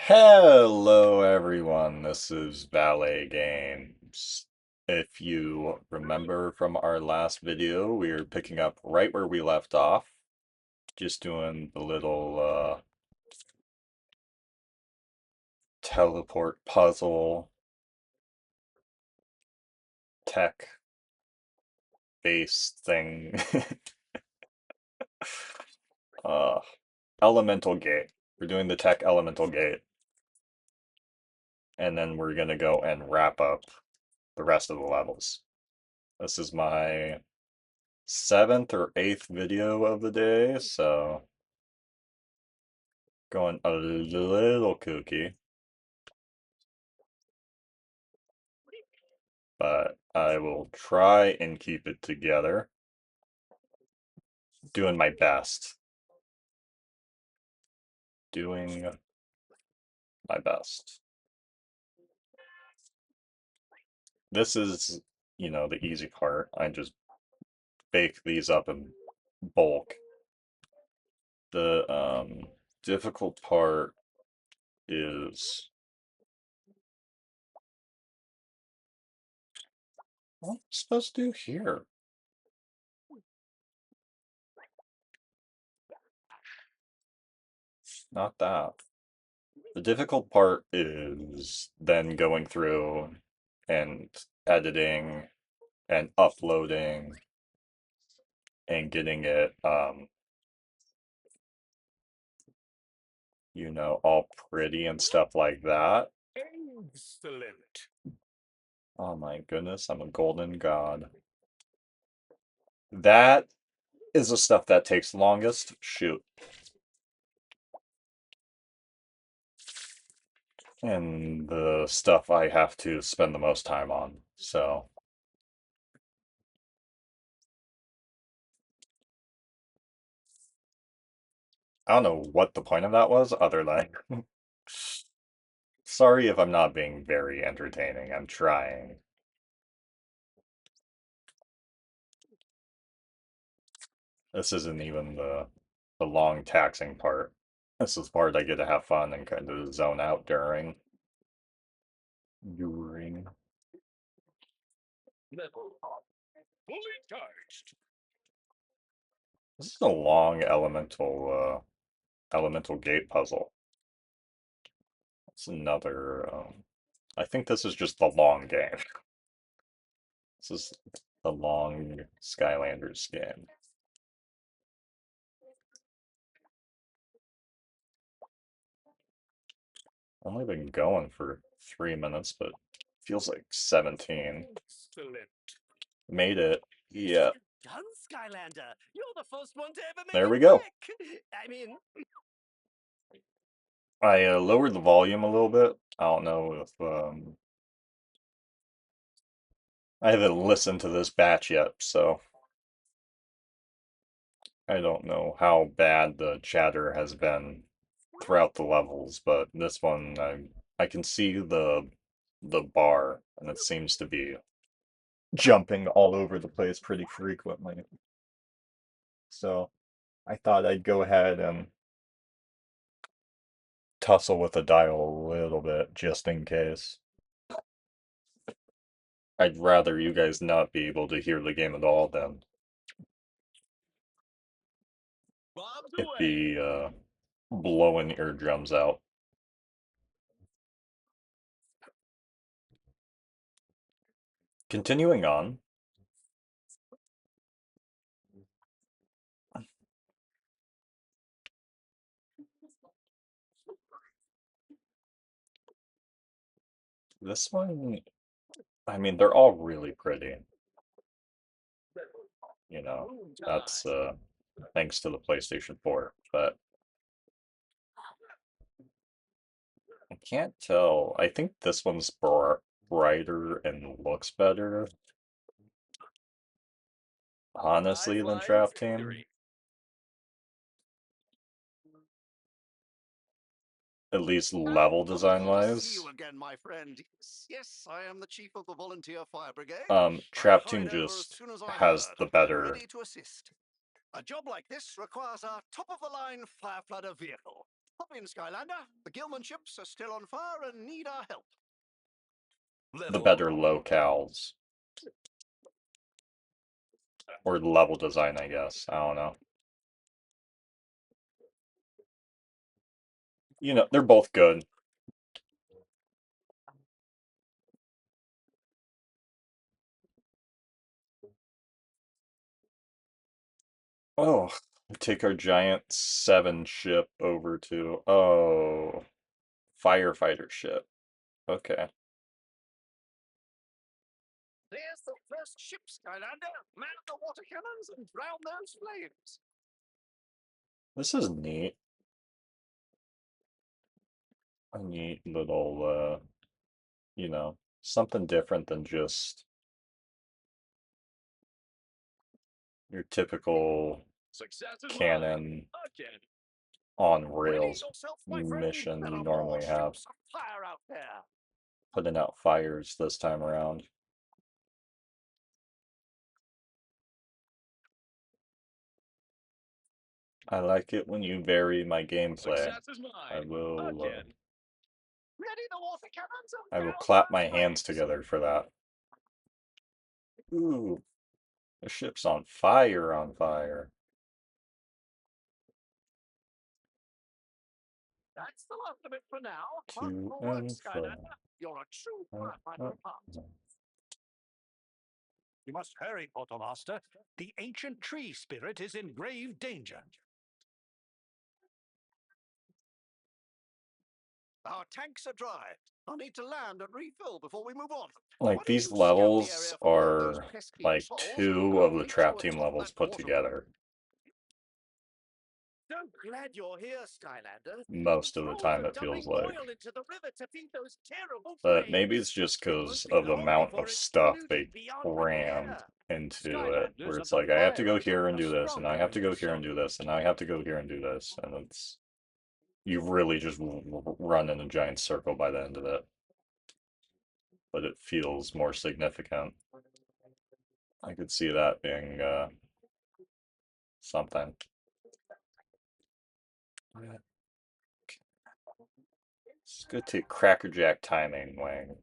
Hello everyone, this is Valet Games. If you remember from our last video, we are picking up right where we left off. Just doing the little teleport puzzle tech based thing. uh, Elemental Gate. We're doing the tech Elemental Gate. And then we're gonna go and wrap up the rest of the levels. This is my seventh or eighth video of the day, so going a little kooky, but I will try and keep it together. Doing my best. Doing my best. This is, the easy part. I just bake these up in bulk. The difficult part is what am I supposed to do here? Not that. The difficult part is then going through and editing and uploading and getting it, all pretty and stuff like that. Excellent. Oh my goodness, I'm a golden god. That is the stuff that takes longest. Shoot. And the stuff I have to spend the most time on. So I don't know what the point of that was, other than sorry if I'm not being very entertaining. I'm trying. This isn't even the long taxing part. This is the part I get to have fun and kind of zone out during. Level up. Fully charged. This is a long elemental gate puzzle. It's another. I think this is just the long game. This is the long Skylanders game. Only been going for 3 minutes, but feels like 17. Excellent. Made it. Yeah. Done, Skylander. You're the first one to ever make There it we go. quick. I mean, I lowered the volume a little bit. I don't know if I haven't listened to this batch yet, so I don't know how bad the chatter has been throughout the levels, but this one I can see the bar and it seems to be jumping all over the place pretty frequently. So I thought I'd go ahead and tussle with the dial a little bit just in case. I'd rather you guys not be able to hear the game at all than bombs it away. be blowing eardrums out. Continuing on. This one, I mean, they're all really pretty. That's thanks to the PlayStation 4. But I can't tell. I think this one's brighter and looks better, honestly, than High-flying Trap Team. victory. At least level design Wonderful to see wise. you again, my friend. Yes, I am the chief of the volunteer fire brigade. I Trap Team hurried over as just soon as I has heard, the and better. ready to assist. A job like this requires a top-of-the-line fire flooder vehicle. Hop in, Skylander. The Gilman ships are still on fire and need our help. The better locales. Or level design, I guess. I don't know. You know, they're both good. Oh, take our giant 7 ship over to, oh, firefighter ship. Okay. There's the first ship, Skylander. Man the water cannons and drown those flames. This is neat. A neat little, you know, something different than just your typical Success is cannon again. on Ready rails yourself, my friend. mission There you are normally more have. ships of fire out there. Putting out fires this time around. I like it when you vary my gameplay. Success is I mine. will, Again. Ready the water cannons and I will drown clap those my hands flames. together for that. Ooh, the ship's on fire, on fire. That's the last of it for now. To Wonderful work, and fro. Skylander. You're a true firefighter at heart. You must hurry, Quartermaster. The ancient tree spirit is in grave danger. Our tanks are dry. I'll need to land and refill before we move on. Like, Why don't these you scout the levels area for more of those are pesky like trolls, 2 and of I'll the meet trap you team atop levels that put water together. So glad you're here, Skylander. Most of the Trolls time are it feels dumping like. oil into the river to feed those terrible But maybe flames. it's just It won't because be of the long amount before of it's stuff they polluted beyond crammed repair. into it. Where Skylanders it's are the like, I have to go pirates here of and do this, and I have to go here and Nostromo, do this, and I have to go here and do this, and it's... You really just run in a giant circle by the end of it. But it feels more significant. I could see that being, something. It's good to crackerjack timing, Wang.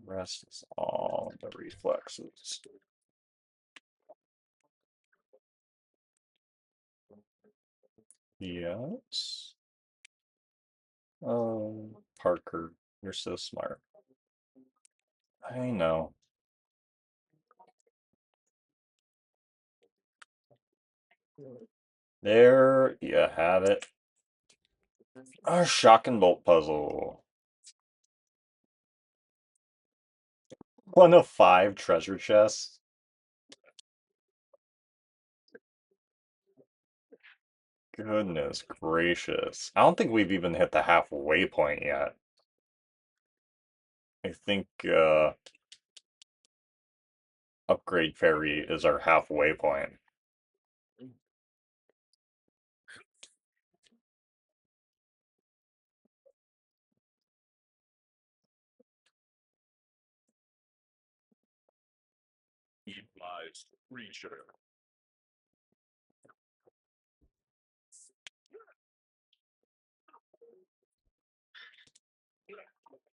Rest is all the reflexes. Yes. Oh, Parker, you're so smart. I know. There you have it. A shock and bolt puzzle. 1 of 5 treasure chests. Goodness gracious. I don't think we've even hit the halfway point yet. I think, Upgrade Ferry is our halfway point. Eat lies, creature.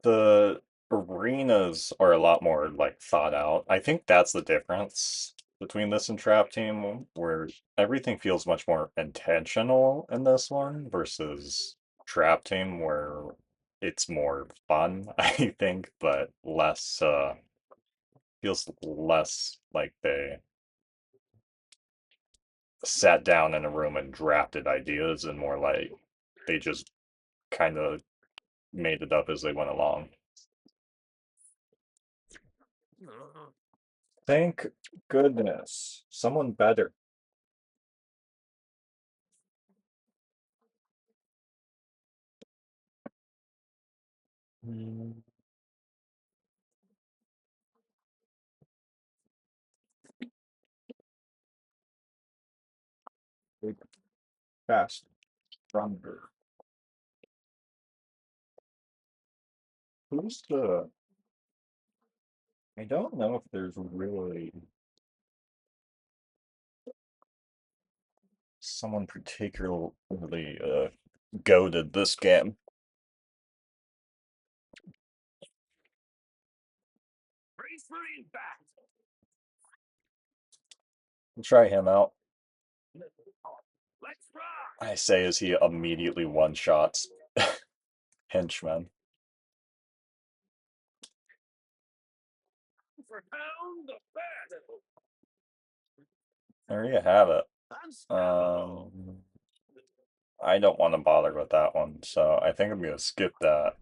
The arenas are a lot more, like, thought out. I think that's the difference between this and Trap Team, where everything feels much more intentional in this one versus Trap Team, where it's more fun, I think, but less, feels less like they sat down in a room and drafted ideas and more like they just kind of made it up as they went along. Thank goodness. Someone better. Big, fast, stronger. Who's the? I don't know if there's really someone particularly goated this game. Freeze for impact. We'll try him out. Let's rock. I say as he immediately one-shots Henchman. For pound the best. There you have it. Unstoppable. I don't want to bother with that one, so I think I'm gonna skip that.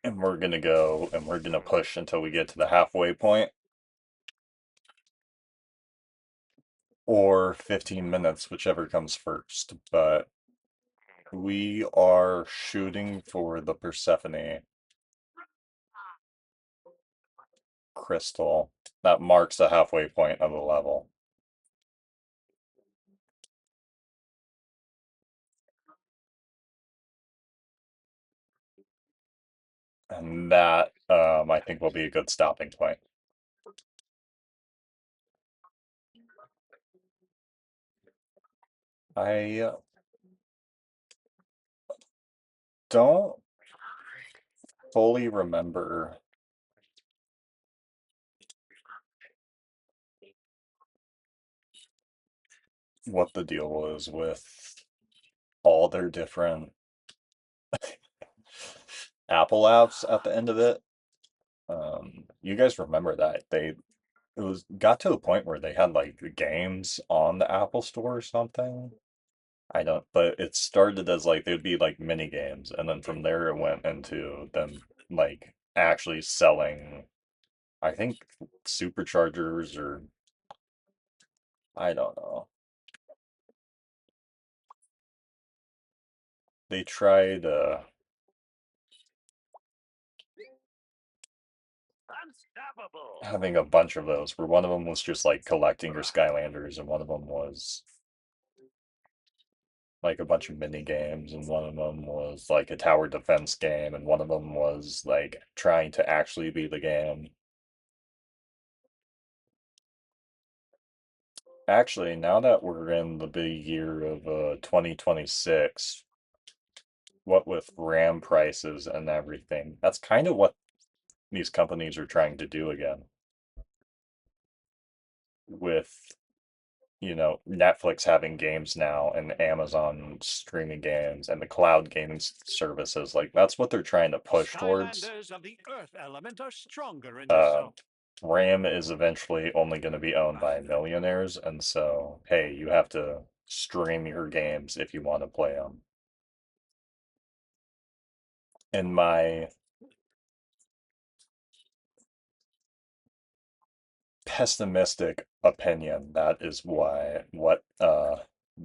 And we're gonna go and we're gonna push until we get to the halfway point. Or 15 minutes, whichever comes first. But we are shooting for the Persephone crystal. That marks the halfway point of the level. And that, I think, will be a good stopping point. I don't fully remember what the deal was with all their different Apple apps at the end of it. You guys remember that it was got to a point where they had like the games on the Apple Store or something. I don't, but it started as like there'd be like mini games, and then from there it went into them like actually selling, I think, superchargers or I don't know. They tried Unstoppable. having a bunch of those, where one of them was just like collecting your Skylanders, and one of them was like a bunch of mini games, and one of them was like a tower defense game, and one of them was like trying to actually be the game. Actually, now that we're in the big year of 2026, what with RAM prices and everything, that's kind of what these companies are trying to do again. With, Netflix having games now and Amazon streaming games and the cloud gaming services, like that's what they're trying to push towards. Skylanders of the earth element are stronger in this Uh, zone. RAM is eventually only going to be owned by millionaires, and so, hey, you have to stream your games if you want to play them. In my pessimistic opinion, that is what the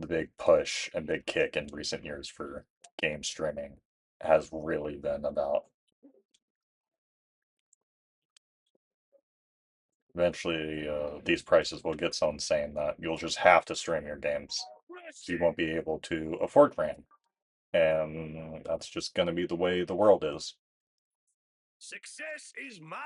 big push and big kick in recent years for game streaming has really been about. Eventually, these prices will get so insane that you'll just have to stream your games. So you won't be able to afford RAM. And that's just going to be the way the world is. Success is mine.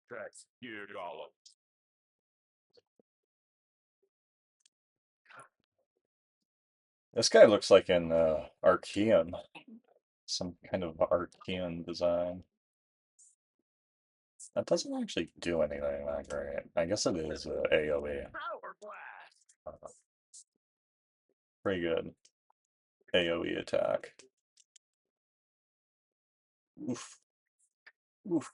Tracks gear golem. This guy looks like an Archean. Some kind of Archean design. That doesn't actually do anything that great. I guess it is AoE. Power blast. Pretty good AoE attack. Oof. Oof.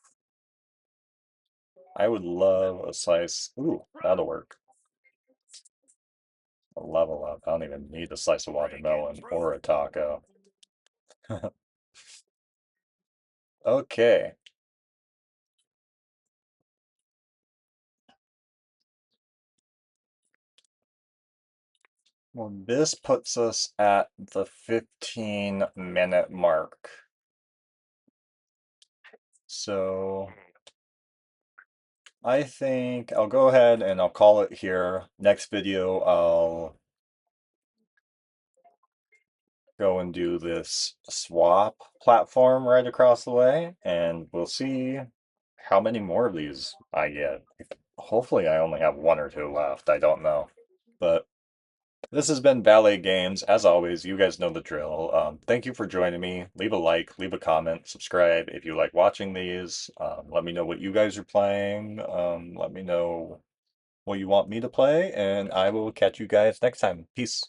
I would love a slice. Ooh, that'll work. A level up. I don't even need a slice of watermelon or a taco. Okay. Well, this puts us at the 15-minute mark. So I think I'll go ahead and I'll call it here. Next video, I'll go and do this swap platform right across the way, and we'll see how many more of these I get. Hopefully, I only have one or two left. I don't know. But this has been Valet Games. As always, you guys know the drill. Thank you for joining me. Leave a like, leave a comment, subscribe if you like watching these. Let me know what you guys are playing. Let me know what you want me to play, and I will catch you guys next time. Peace.